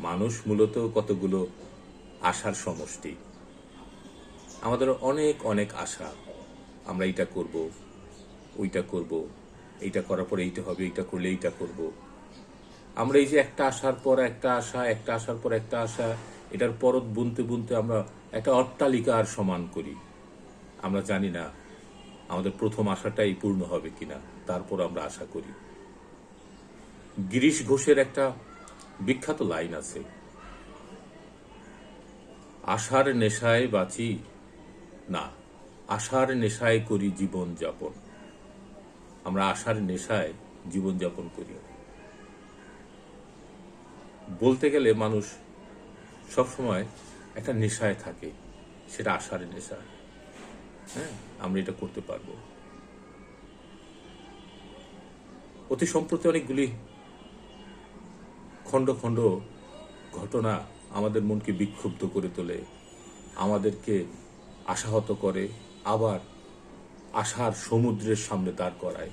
মানুষ মূলত কতগুলো আশার সমষ্টি। আমাদের অনেক অনেক আশা, আমরা এইটা করব, ওইটা করব, এইটা করার পরে এইটা হবে, এইটা করলে এইটা করব। আমরা এই যে একটা আশার পর একটা আশা, একটা আশার পর একটা আশা, এটার পরত বুনতে বুনতে আমরা একটা অট্টালিকার সমান করি। আমরা জানি না আমাদের প্রথম আশাটাই পূর্ণ হবে কিনা, তারপর আমরা আশা করি। গিরিশ ঘোষের একটা বিখ্যাত লাইন আছে, আশার নেশায় বাঁচি না, আশার নেশায় করি জীবন যাপন। আমরা আশার নেশায় জীবন যাপন করি। বলতে গেলে মানুষ সবসময় একটা নেশায় থাকে, সেটা আশার নেশা। হ্যাঁ, আমরা এটা করতে পারবো। অতি সম্প্রতি অনেকগুলি খণ্ড খণ্ড ঘটনা আমাদের মনকে বিক্ষুব্ধ করে তোলে, আমাদেরকে আশাহত করে, আবার আশার সমুদ্রের সামনে দাঁড় করায়।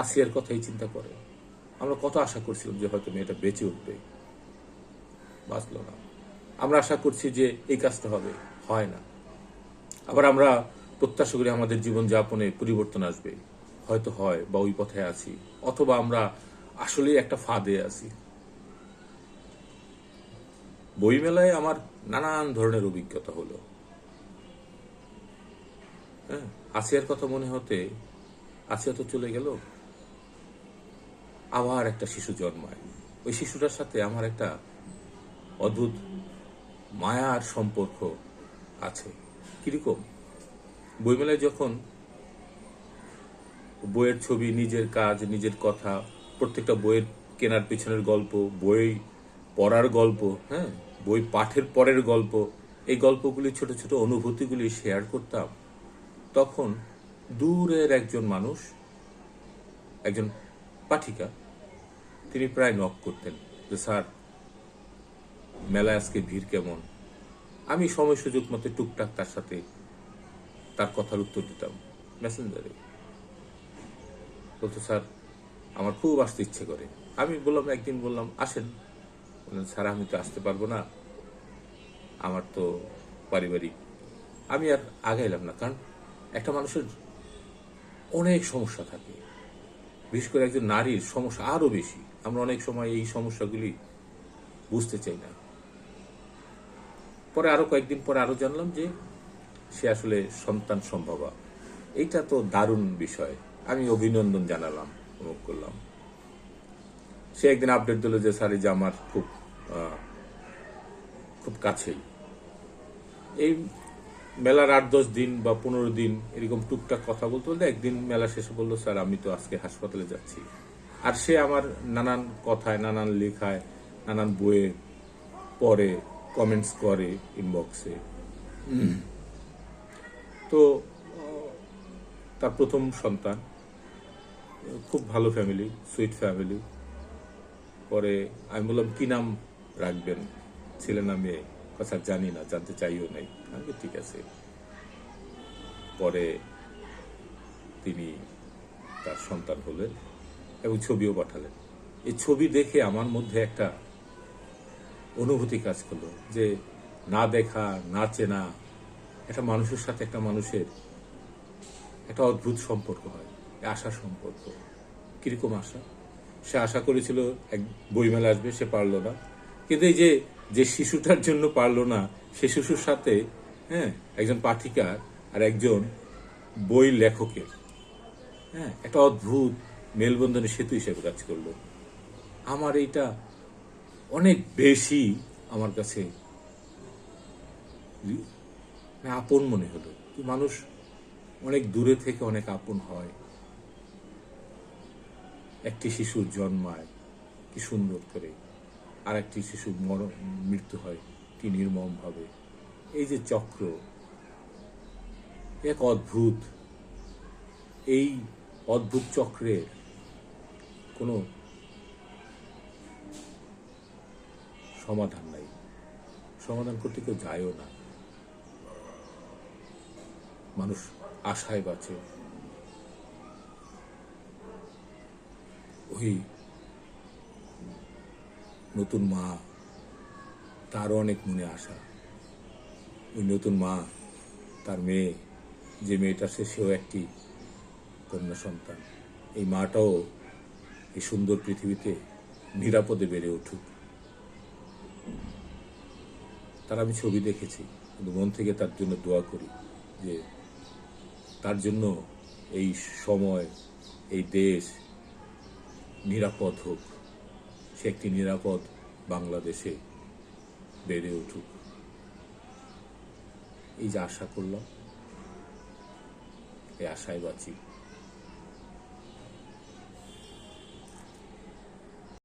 আসিয়ার কথাই চিন্তা করে, আমরা কত আশা করছিলাম যে হয়তো মেয়েটা বেঁচে উঠবে, বাঁচল না। আমরা আশা করছি যে এই কাজটা হবে, হয় না। আবার আমরা প্রত্যাশা করি আমাদের জীবনযাপনে পরিবর্তন আসবে, হয়তো হয়, বা ওই পথে আছি, অথবা আমরা আসলেই একটা ফাঁদে আছি। বইমেলায় আমার নানান ধরনের অভিজ্ঞতা হলো। হ্যাঁ, আসিয়ার কথা মনে হতে, আসিয়া তো চলে গেল, আবার একটা শিশু জন্মায়। ওই শিশুটার সাথে আমার একটা অদ্ভুত মায়ার সম্পর্ক আছে। কিরকম? বইমেলায় যখন বইয়ের ছবি, নিজের কাজ, নিজের কথা, প্রত্যেকটা বইয়ের কেনার পিছনের গল্প, বই পড়ার গল্প, হ্যাঁ, বই পাঠের পরের গল্প, এই গল্পগুলি, ছোট ছোট অনুভূতিগুলি শেয়ার করতাম, তখন দূরের একজন মানুষ, একজন পাঠিকা, তিনি প্রায় নক করতেন যে স্যার, মেলায় আজকে ভিড় কেমন? আমি সময় সুযোগ মতো টুকটাক তার সাথে তার কথার উত্তর দিতাম মেসেঞ্জারে। বলতো স্যার, আমার খুব আসতে ইচ্ছে করে। আমি বললাম, একদিন বললাম আসেন। বললেন স্যার, আমি তো আসতে পারবো না, আমার তো পারিবারিক। আমি আর আগাইলাম না, কারণ একটা মানুষের অনেক সমস্যা থাকে, বিশেষ করে একজন নারীর সমস্যা আরো বেশি। আমরা অনেক সময় এই সমস্যাগুলি বুঝতে চাই না। পরে আরো কয়েকদিন পরে আরো জানলাম যে সে আসলে সন্তান সম্ভবা। এইটা তো দারুণ বিষয়। আমি অভিনন্দন জানালাম, অনুভব করলাম। সে একদিন আপডেট দিল যে স্যার, এই যে আমার খুব খুব কাছেই। এই মেলার 8-10 দিন বা 15 দিন এরকম টুকটাক কথা বলতে বলতে একদিন মেলা শেষে বললো, স্যার আমি তো আজকে হাসপাতালে যাচ্ছি। আর সে আমার নানান কথায়, নানান লেখায়, নানান বইয়ে পড়ে, কমেন্টস করে ইনবক্সে। তো তার প্রথম সন্তান, খুব ভালো ফ্যামিলি, সুইট ফ্যামিলি। পরে আমি বললাম কি নাম রাখবেন, ছেলে না মেয়ে? কথা জানি না, জানতে চাইও নাই। আমি ঠিক আছে। পরে তিনি তার সন্তান হলেন এবং ছবিও পাঠালেন। এই ছবি দেখে আমার মধ্যে একটা অনুভূতি কাজ করলো যে না দেখা, না চেনা একটা মানুষের সাথে একটা মানুষের একটা অদ্ভুত সম্পর্ক হয়, আশার সম্পর্ক। কিরকম আশা? সে আশা করেছিল এক বইমেলা আসবে, সে পারলো না। কিন্তু এই যে যে শিশুটার জন্য পারলো না, সে শিশুর সাথে, হ্যাঁ, একজন পাঠিকার আর একজন বই লেখকের, হ্যাঁ, একটা অদ্ভুত মেলবন্ধনের সেতু হিসেবে কাজ করলো। আমার এইটা অনেক বেশি আমার কাছে আপন মনে হলো। মানুষ অনেক দূরে থেকে অনেক আপন হয়। একটি শিশুর জন্মায় কি সুন্দর করে, আর একটি শিশু মৃত্যু হয় কি নির্মম ভাবে। এই যে চক্র, এক অদ্ভুত। এই অদ্ভুত চক্রের কোনো সমাধান নাই, সমাধান করতে কেউ যায়ও না। মানুষ আশায় বাঁচে। ওই নতুন মা, তারও অনেক মনে আশা। ওই নতুন মা, তার মেয়ে, যে মেয়েটা সেও একটি কন্যা সন্তান, এই মাটাও এই সুন্দর পৃথিবীতে নিরাপদে বেড়ে উঠুক। তার আমি ছবি দেখেছি, কিন্তু মন থেকে তার জন্য দোয়া করি যে তার জন্য এই সময়, এই দেশ নিরাপদ হোক, সে একটি নিরাপদ বাংলাদেশে বেড়ে উঠুক। এই যে আশা করলাম, এই আশায় বাঁচি।